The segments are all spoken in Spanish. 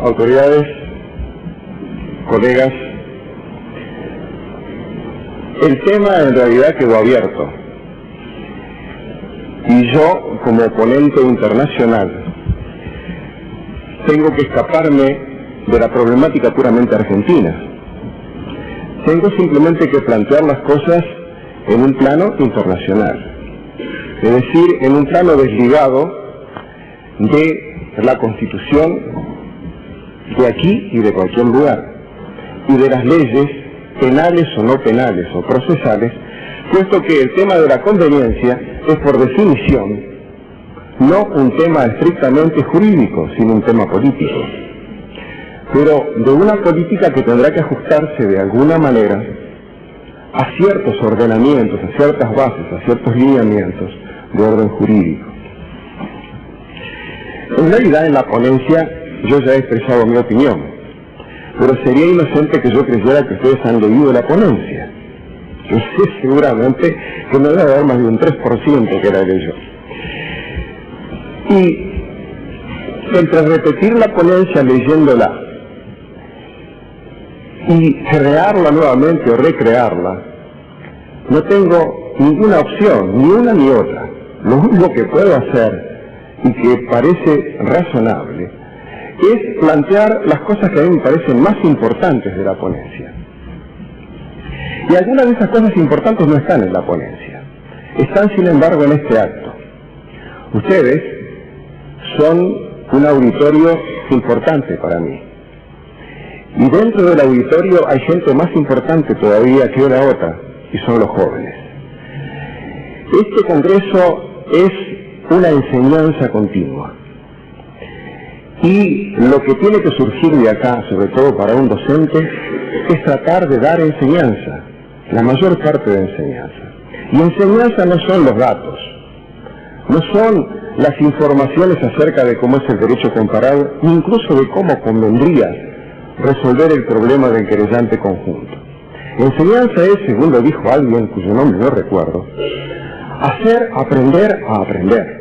autoridades, colegas, el tema en realidad quedó abierto. Y yo, como ponente internacional, tengo que escaparme de la problemática puramente argentina. Tengo simplemente que plantear las cosas en un plano internacional. Es decir, en un plano desligado de la Constitución de aquí y de cualquier lugar, y de las leyes penales o no penales o procesales, puesto que el tema de la conveniencia es por definición no un tema estrictamente jurídico, sino un tema político. Pero de una política que tendrá que ajustarse de alguna manera a ciertos ordenamientos, a ciertas bases, a ciertos lineamientos de orden jurídico. En realidad, en la ponencia yo ya he expresado mi opinión, pero sería inocente que yo creyera que ustedes han leído la ponencia. Yo sé seguramente que no debe haber más de un 3% que la leyó. Y entre repetir la ponencia leyéndola y crearla nuevamente o recrearla, no tengo ninguna opción, ni una ni otra. Lo único que puedo hacer, y que parece razonable, es plantear las cosas que a mí me parecen más importantes de la ponencia. Y algunas de esas cosas importantes no están en la ponencia. Están, sin embargo, en este acto. Ustedes son un auditorio importante para mí. Y dentro del auditorio hay gente más importante todavía que la otra, y son los jóvenes. Este congreso es una enseñanza continua. Y lo que tiene que surgir de acá, sobre todo para un docente, es tratar de dar enseñanza, la mayor parte de enseñanza. Y enseñanza no son los datos, no son las informaciones acerca de cómo es el derecho comparado, ni incluso de cómo convendría resolver el problema del querellante conjunto. Enseñanza es, según lo dijo alguien cuyo nombre no recuerdo, hacer aprender a aprender.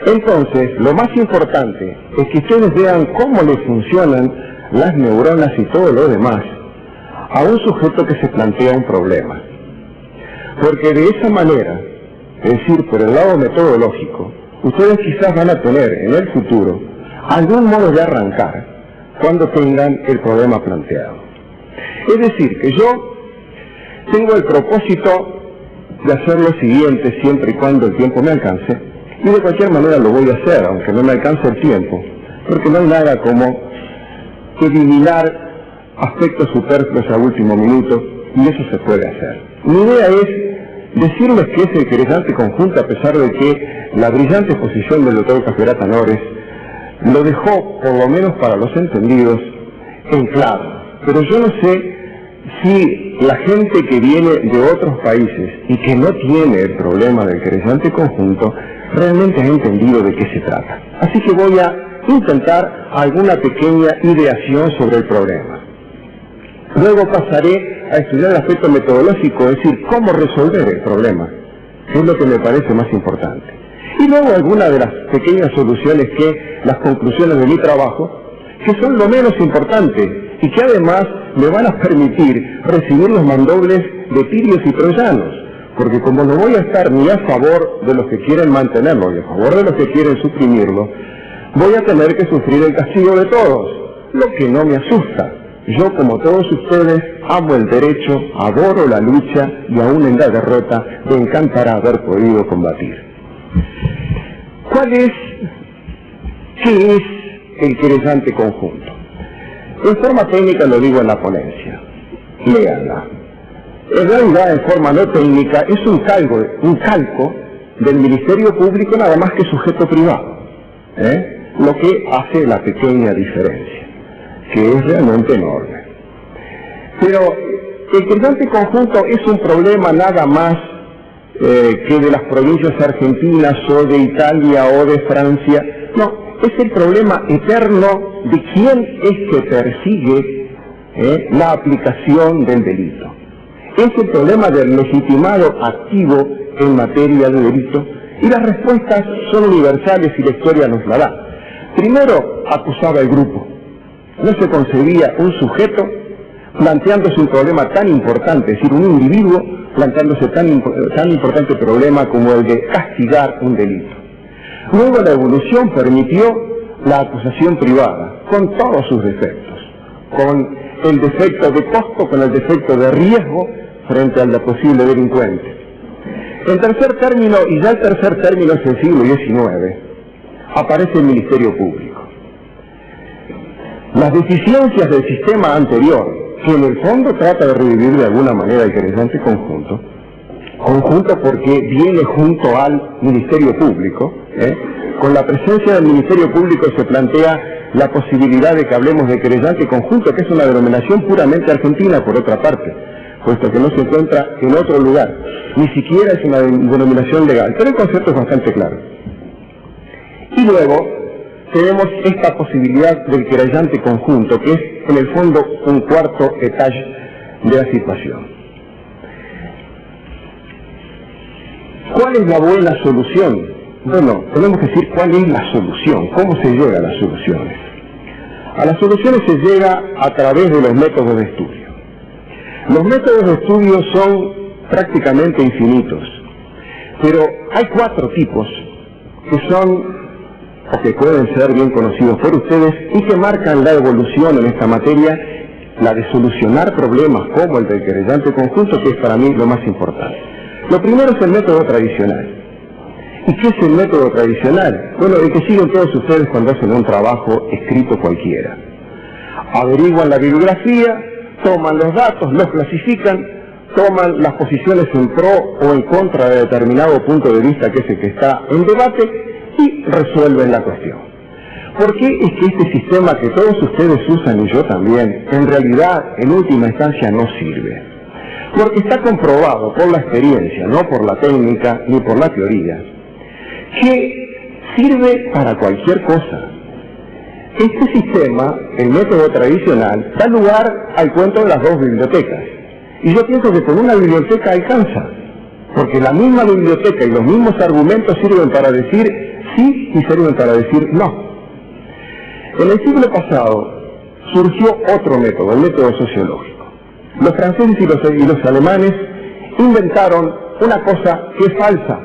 Entonces, lo más importante es que ustedes vean cómo le funcionan las neuronas y todo lo demás a un sujeto que se plantea un problema. Porque de esa manera, es decir, por el lado metodológico, ustedes quizás van a tener en el futuro algún modo de arrancar cuando tengan el problema planteado. Es decir, que yo tengo el propósito de hacer lo siguiente siempre y cuando el tiempo me alcance, y de cualquier manera lo voy a hacer, aunque no me alcance el tiempo, porque no hay nada como eliminar aspectos superfluos a último minuto, y eso se puede hacer. Mi idea es decirles que es el querellante conjunto, a pesar de que la brillante exposición del doctor Cafiera Nores lo dejó, por lo menos para los entendidos, en claro. Pero yo no sé si la gente que viene de otros países y que no tiene el problema del querellante conjunto realmente ha entendido de qué se trata. Así que voy a intentar alguna pequeña ideación sobre el problema. Luego pasaré a estudiar el aspecto metodológico, es decir, cómo resolver el problema, que es lo que me parece más importante. Y luego algunas de las pequeñas soluciones las conclusiones de mi trabajo, que son lo menos importante y que además me van a permitir recibir los mandobles de tirios y troyanos, porque como no voy a estar ni a favor de los que quieren mantenerlo ni a favor de los que quieren suprimirlo, voy a tener que sufrir el castigo de todos, lo que no me asusta. Yo, como todos ustedes, amo el derecho, adoro la lucha y aún en la derrota me encantará haber podido combatir. ¿Qué es el querellante conjunto? En forma técnica lo digo en la ponencia. Léanla. En realidad, en forma no técnica, es un calco del Ministerio Público nada más que sujeto privado. Lo que hace la pequeña diferencia, que es realmente enorme. Pero el querellante conjunto es un problema nada más que de las provincias argentinas o de Italia o de Francia. No, es el problema eterno de quién es que persigue la aplicación del delito. Es el problema del legitimado activo en materia de delito, y las respuestas son universales y la historia nos la da. Primero acusaba el grupo, No se concebía un sujeto planteándose un problema tan importante, es decir, un individuo planteándose tan importante problema como el de castigar un delito. Luego la evolución permitió la acusación privada, con todos sus defectos, con el defecto de costo, con el defecto de riesgo frente al posible delincuente. En tercer término, y ya el tercer término es el siglo XIX, aparece el Ministerio Público. Las deficiencias del sistema anterior, que en el fondo trata de revivir de alguna manera el querellante conjunto porque viene junto al Ministerio Público, con la presencia del Ministerio Público se plantea la posibilidad de que hablemos de querellante conjunto, que es una denominación puramente argentina, por otra parte, puesto que no se encuentra en otro lugar, ni siquiera es una denominación legal, pero el concepto es bastante claro. Y luego tenemos esta posibilidad del querellante conjunto, que es en el fondo un cuarto detalle de la situación. ¿Cuál es la buena solución? Bueno, tenemos que decir cuál es la solución, cómo se llega a las soluciones. A las soluciones se llega a través de los métodos de estudio. Los métodos de estudio son prácticamente infinitos, pero hay 4 tipos que son o que pueden ser bien conocidos por ustedes y que marcan la evolución en esta materia, la de solucionar problemas como el del querellante conjunto, que es para mí lo más importante. Lo primero es el método tradicional. ¿Y qué es el método tradicional? Bueno, el que siguen todos ustedes cuando hacen un trabajo escrito cualquiera. Averiguan la bibliografía, toman los datos, los clasifican, toman las posiciones en pro o en contra de determinado punto de vista que es el que está en debate y resuelven la cuestión. ¿Por qué es que este sistema que todos ustedes usan y yo también, en realidad en última instancia no sirve? Porque está comprobado por la experiencia, no por la técnica ni por la teoría, que sirve para cualquier cosa. Este sistema, el método tradicional, da lugar al cuento de las 2 bibliotecas. Y yo pienso que con una biblioteca alcanza, porque la misma biblioteca y los mismos argumentos sirven para decir sí y sirven para decir no. En el siglo pasado surgió otro método, el método sociológico. Los franceses y los alemanes inventaron una cosa que es falsa,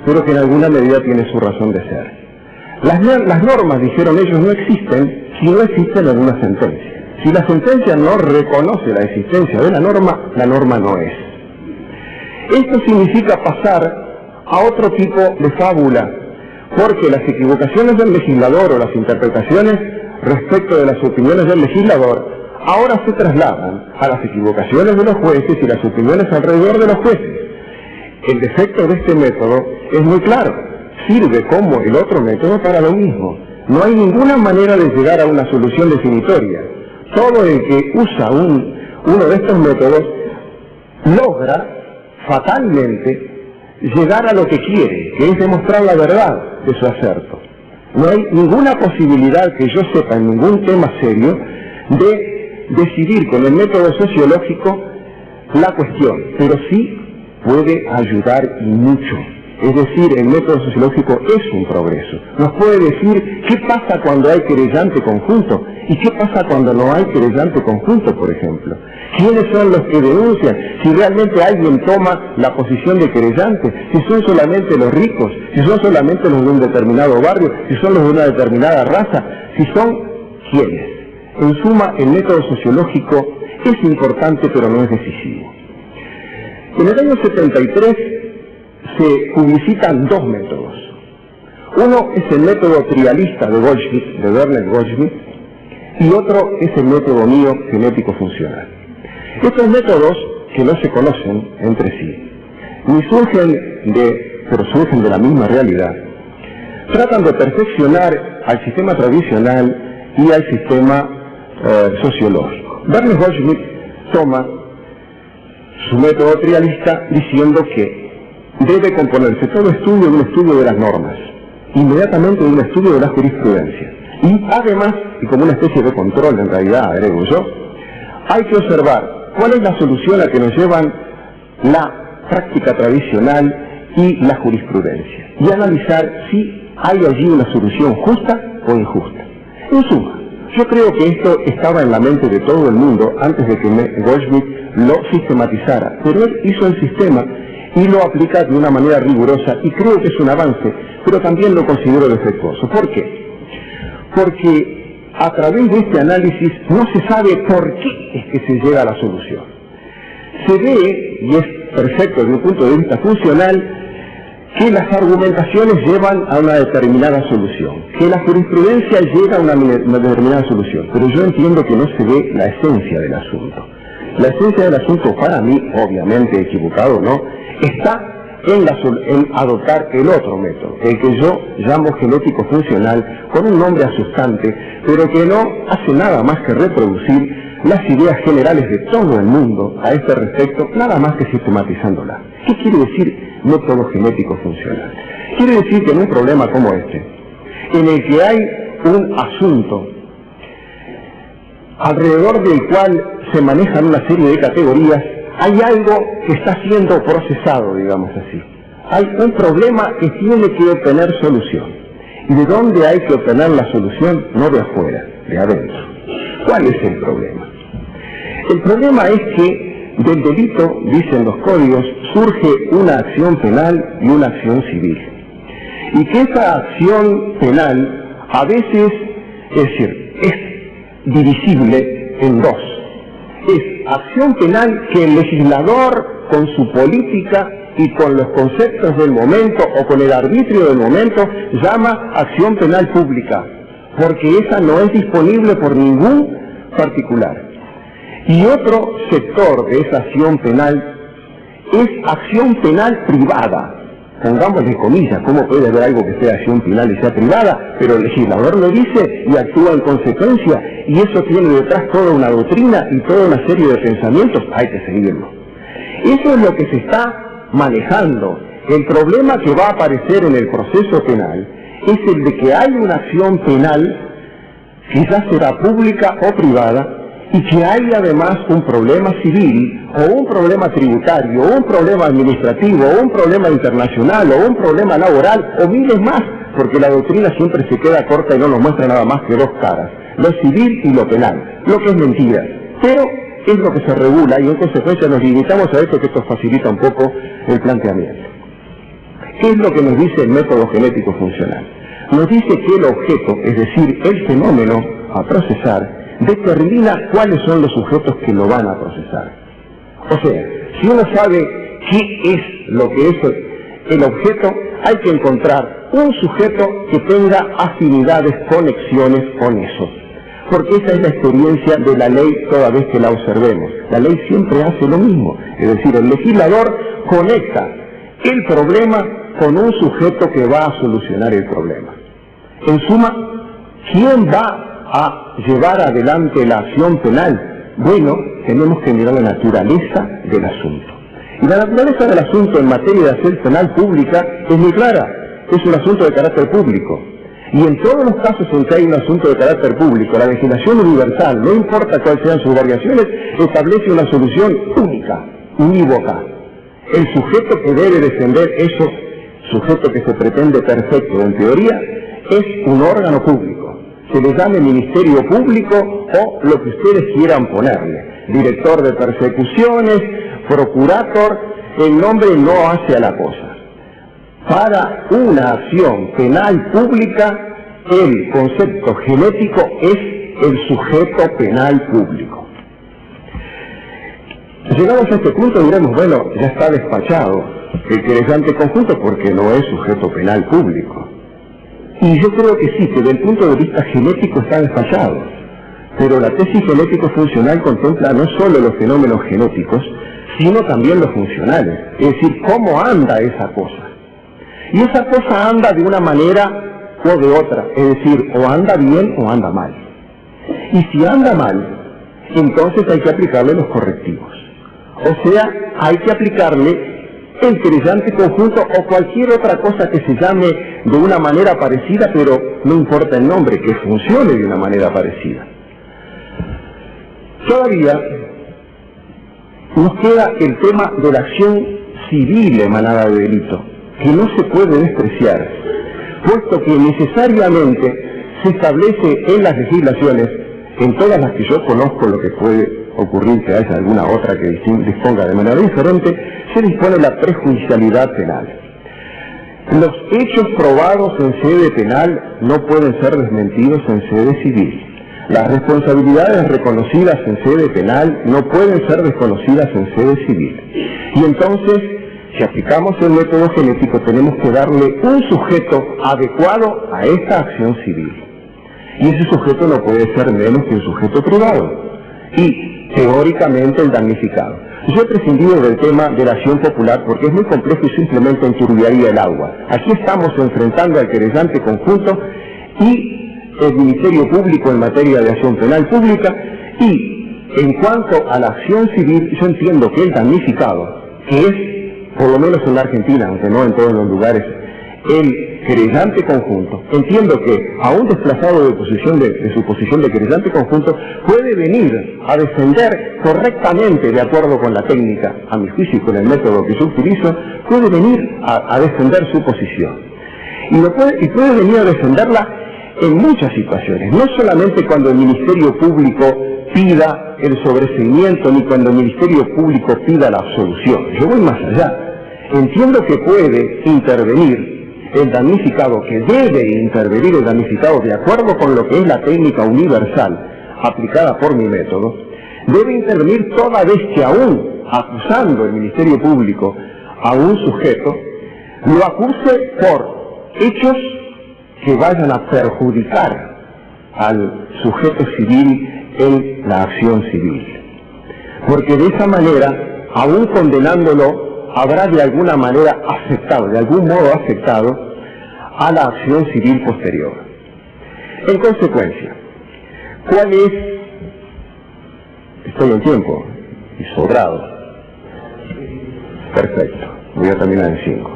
pero que en alguna medida tiene su razón de ser. Las normas, dijeron ellos, no existen si no existen alguna sentencia. Si la sentencia no reconoce la existencia de la norma no es. Esto significa pasar a otro tipo de fábula, porque las equivocaciones del legislador o las interpretaciones respecto de las opiniones del legislador ahora se trasladan a las equivocaciones de los jueces y las opiniones alrededor de los jueces. El defecto de este método es muy claro, sirve como el otro método para lo mismo. No hay ninguna manera de llegar a una solución definitoria. Todo el que usa uno de estos métodos logra fatalmente llegar a lo que quiere, que es demostrar la verdad de su acerto. No hay ninguna posibilidad que yo sepa en ningún tema serio de decidir con el método sociológico la cuestión, pero sí puede ayudar y mucho. Es decir, el método sociológico es un progreso. Nos puede decir qué pasa cuando hay querellante conjunto y qué pasa cuando no hay querellante conjunto, por ejemplo. ¿Quiénes son los que denuncian? Si realmente alguien toma la posición de querellante, si son solamente los ricos, si son solamente los de un determinado barrio, si son los de una determinada raza, si son quiénes. En suma, el método sociológico es importante pero no es decisivo. En el año 73 se publicitan 2 métodos. Uno es el método trialista de Goldschmidt, de Werner Goldschmidt, y otro es el método mío genético funcional. Estos métodos, que no se conocen entre sí, ni pero surgen de la misma realidad, tratan de perfeccionar al sistema tradicional y al sistema sociológico. Werner Goldschmidt toma su método trialista diciendo que debe componerse todo estudio de un estudio de las normas, inmediatamente de un estudio de la jurisprudencia. Y además, y como una especie de control en realidad, agrego yo, hay que observar cuál es la solución a que nos llevan la práctica tradicional y la jurisprudencia, y analizar si hay allí una solución justa o injusta. En suma, Yo creo que esto estaba en la mente de todo el mundo antes de que Goldschmidt lo sistematizara, pero él hizo el sistema y lo aplica de una manera rigurosa y creo que es un avance, pero también lo considero defectuoso. ¿Por qué? Porque a través de este análisis no se sabe por qué es que se llega a la solución. Se ve, y es perfecto desde un punto de vista funcional, que las argumentaciones llevan a una determinada solución, que la jurisprudencia llega a una determinada solución, pero yo entiendo que no se ve la esencia del asunto. La esencia del asunto, para mí, obviamente equivocado, ¿no?, está en adoptar el otro método, el que yo llamo genético funcional, con un nombre asustante, pero que no hace nada más que reproducir las ideas generales de todo el mundo a este respecto, nada más que sistematizándolas. ¿Qué quiere decir método genético funcional? Quiere decir que en un problema como este, en el que hay un asunto alrededor del cual se manejan una serie de categorías, hay algo que está siendo procesado, digamos así. Hay un problema que tiene que obtener solución. ¿Y de dónde hay que obtener la solución? No de afuera, de adentro. ¿Cuál es el problema? El problema es que del delito, dicen los códigos, surge una acción penal y una acción civil. Y que esa acción penal a veces, es decir, es divisible en dos. Es acción penal que el legislador, con su política y con los conceptos del momento o con el arbitrio del momento, llama acción penal pública, porque esa no es disponible por ningún particular. Y otro sector de esa acción penal es acción penal privada. Pongámosle comillas, ¿cómo puede haber algo que sea acción penal y sea privada? Pero el legislador lo dice y actúa en consecuencia, y eso tiene detrás toda una doctrina y toda una serie de pensamientos, hay que seguirlo. Eso es lo que se está manejando. El problema que va a aparecer en el proceso penal es el de que hay una acción penal, quizás será pública o privada, y que hay además un problema civil, o un problema tributario, o un problema administrativo, o un problema internacional, o un problema laboral, o miles más, porque la doctrina siempre se queda corta y no nos muestra nada más que dos caras, lo civil y lo penal, lo que es mentira. Pero es lo que se regula y en consecuencia nos limitamos a esto, que esto facilita un poco el planteamiento. ¿Qué es lo que nos dice el método genético funcional? Nos dice que el objeto, es decir, el fenómeno a procesar, determina cuáles son los sujetos que lo van a procesar. O sea, si uno sabe qué es lo que es el objeto, hay que encontrar un sujeto que tenga afinidades, conexiones con eso. Porque esa es la experiencia de la ley toda vez que la observemos. La ley siempre hace lo mismo. Es decir, el legislador conecta el problema con un sujeto que va a solucionar el problema. En suma, ¿quién va a llevar adelante la acción penal? Bueno, tenemos que mirar la naturaleza del asunto. Y la naturaleza del asunto en materia de acción penal pública es muy clara. Es un asunto de carácter público. Y en todos los casos en que hay un asunto de carácter público, la legislación universal, no importa cuáles sean sus variaciones, establece una solución única, unívoca. El sujeto que debe defender eso, sujeto que se pretende perfecto en teoría, es un órgano público. Se le llame ministerio público o lo que ustedes quieran ponerle. Director de persecuciones, procurator, el nombre no hace a la cosa. Para una acción penal pública, el concepto genético es el sujeto penal público. Llegamos a este punto y diremos, bueno, ya está despachado el querellante conjunto porque no es sujeto penal público. Y yo creo que sí, que desde el punto de vista genético está despachado. Pero la tesis genético-funcional contempla no solo los fenómenos genéticos, sino también los funcionales. Es decir, cómo anda esa cosa. Y esa cosa anda de una manera o de otra, es decir, o anda bien o anda mal. Y si anda mal, entonces hay que aplicarle los correctivos. O sea, hay que aplicarle el querellante conjunto o cualquier otra cosa que se llame de una manera parecida, pero no importa el nombre, que funcione de una manera parecida. Todavía nos queda el tema de la acción civil emanada de delito, que no se puede despreciar, puesto que necesariamente se establece en las legislaciones en todas las que yo conozco, lo que puede ocurrir que haya alguna otra que disponga de manera diferente, se dispone la prejudicialidad penal. Los hechos probados en sede penal no pueden ser desmentidos en sede civil. Las responsabilidades reconocidas en sede penal no pueden ser desconocidas en sede civil. Y entonces, si aplicamos el método genético, tenemos que darle un sujeto adecuado a esta acción civil. Y ese sujeto no puede ser menos que un sujeto privado. Y, teóricamente, el damnificado. Yo he prescindido del tema de la acción popular porque es muy complejo y simplemente enturbiaría el agua. Aquí estamos enfrentando al querellante conjunto y el Ministerio Público en materia de acción penal pública, y en cuanto a la acción civil, yo entiendo que el damnificado, que es, por lo menos en la Argentina, aunque no en todos los lugares, el querellante conjunto, entiendo que a un desplazado de su posición de querellante conjunto puede venir a defender correctamente, de acuerdo con la técnica, a mi juicio y con el método que yo utilizo, puede venir a defender su posición. Y puede venir a defenderla en muchas situaciones, no solamente cuando el Ministerio Público pida el sobreseimiento, ni cuando el Ministerio Público pida la absolución. Yo voy más allá. Entiendo que puede intervenir el damnificado, que debe intervenir el damnificado de acuerdo con lo que es la técnica universal aplicada por mi método, debe intervenir toda vez que aún acusando el Ministerio Público a un sujeto, lo acuse por hechos que vayan a perjudicar al sujeto civil en la acción civil. Porque de esa manera, aún condenándolo, habrá de alguna manera afectado, de algún modo afectado, a la acción civil posterior. En consecuencia, ¿cuál es? Estoy en tiempo, y sobrado. Perfecto, voy a terminar en 5.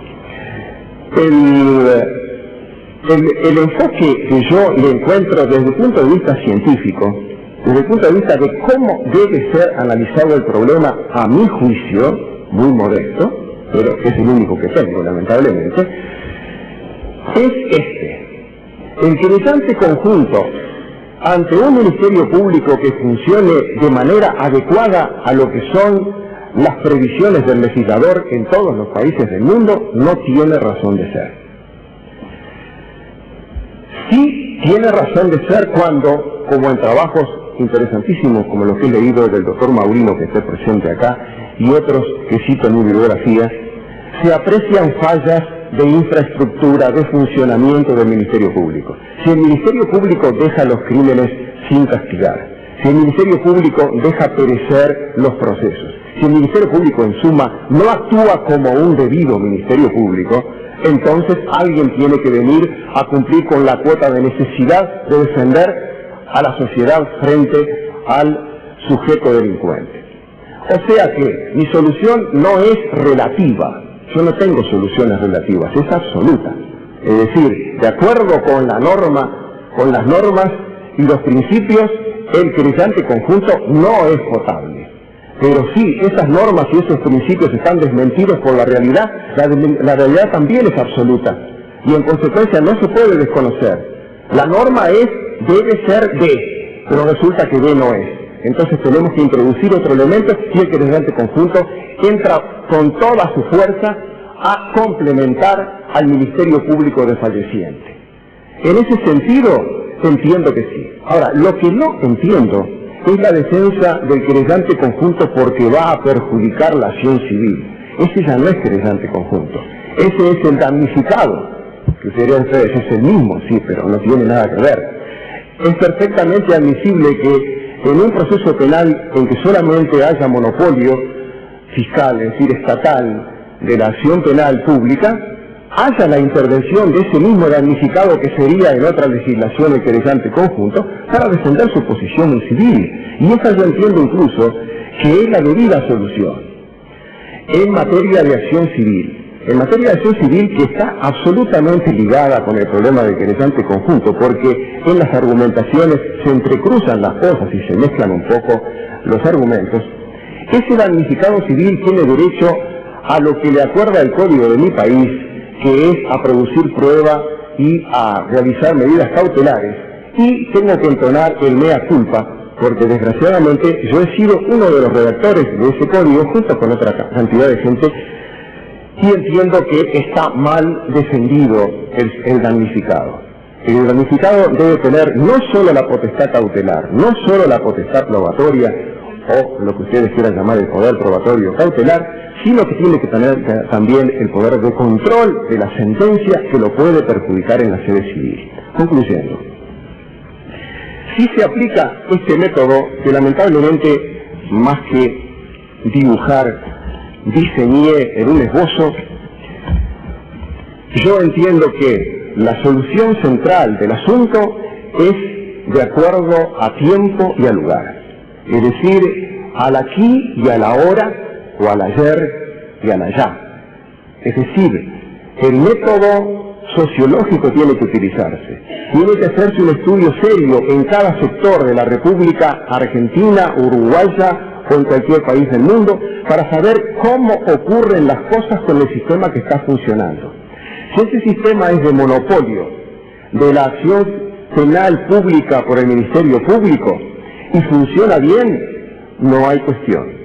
El enfoque que yo le encuentro desde el punto de vista científico, desde el punto de vista de cómo debe ser analizado el problema, a mi juicio, muy modesto, pero es el único que tengo, lamentablemente, es este. El querellante conjunto, ante un Ministerio Público que funcione de manera adecuada a lo que son las previsiones del legislador en todos los países del mundo, no tiene razón de ser. Sí tiene razón de ser cuando, como en trabajos interesantísimos como los que he leído del doctor Maurino, que está presente acá, y otros que cito en mi bibliografía, se aprecian fallas de infraestructura, de funcionamiento del Ministerio Público. Si el Ministerio Público deja los crímenes sin castigar, si el Ministerio Público deja perecer los procesos, si el Ministerio Público, en suma, no actúa como un debido Ministerio Público, entonces alguien tiene que venir a cumplir con la cuota de necesidad de defender a la sociedad frente al sujeto delincuente. O sea que mi solución no es relativa. Yo no tengo soluciones relativas, es absoluta. Es decir, de acuerdo con la norma, con las normas y los principios, el querellante conjunto no es potable. Pero sí, esas normas y esos principios están desmentidos por la realidad. La realidad también es absoluta. Y en consecuencia no se puede desconocer. La norma debe ser D, pero resulta que D no es. Entonces tenemos que introducir otro elemento y el querellante conjunto entra con toda su fuerza a complementar al Ministerio Público desfalleciente. En ese sentido, entiendo que sí. Ahora, lo que no entiendo es la defensa del querellante conjunto porque va a perjudicar la acción civil. Ese ya no es querellante conjunto. Ese es el damnificado, que serían ustedes, es el mismo, sí, pero no tiene nada que ver. Es perfectamente admisible que en un proceso penal en que solamente haya monopolio fiscal, es decir, estatal, de la acción penal pública, haya la intervención de ese mismo damnificado que sería en otra legislación el querellante conjunto para defender su posición en civil. Y esa yo entiendo incluso que es la debida solución en materia de acción civil. En materia de acción civil que está absolutamente ligada con el problema del querellante conjunto, porque en las argumentaciones se entrecruzan las cosas y se mezclan un poco los argumentos. Ese damnificado civil tiene derecho a lo que le acuerda el código de mi país, que es a producir prueba y a realizar medidas cautelares, y tengo que entonar el mea culpa porque desgraciadamente yo he sido uno de los redactores de ese código junto con otra cantidad de gente, y entiendo que está mal defendido el damnificado. El damnificado debe tener no solo la potestad cautelar, no solo la potestad probatoria, o lo que ustedes quieran llamar el poder probatorio cautelar, sino que tiene que tener también el poder de control de la sentencia que lo puede perjudicar en la sede civil. Concluyendo, si se aplica este método, que lamentablemente, más que dibujar, diseñé en un esbozo, yo entiendo que la solución central del asunto es de acuerdo a tiempo y a lugar. Es decir, al aquí y a la hora, o al ayer y al allá. Es decir, el método sociológico tiene que utilizarse. Tiene que hacerse un estudio serio en cada sector de la República Argentina, Uruguaya o en cualquier país del mundo, para saber cómo ocurren las cosas con el sistema que está funcionando. Si ese sistema es de monopolio de la acción penal pública por el Ministerio Público y funciona bien, no hay cuestión.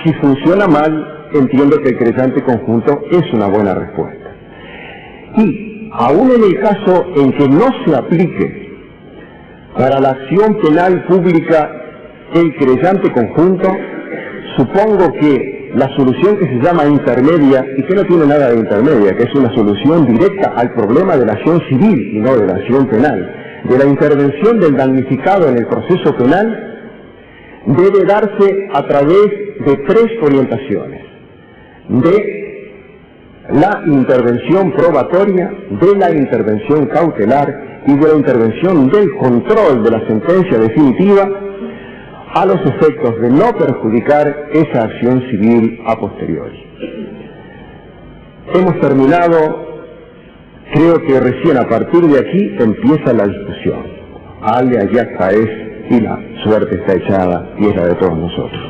Si funciona mal, entiendo que el creyente conjunto es una buena respuesta. Y aún en el caso en que no se aplique para la acción penal pública el creyente conjunto, supongo que la solución que se llama intermedia, y que no tiene nada de intermedia, que es una solución directa al problema de la acción civil y no de la acción penal, de la intervención del damnificado en el proceso penal, debe darse a través de tres orientaciones: de la intervención probatoria, de la intervención cautelar y de la intervención del control de la sentencia definitiva, a los efectos de no perjudicar esa acción civil a posteriori. Hemos terminado. Creo que recién a partir de aquí empieza la discusión. Ale, allá está y la suerte está echada y es la de todos nosotros.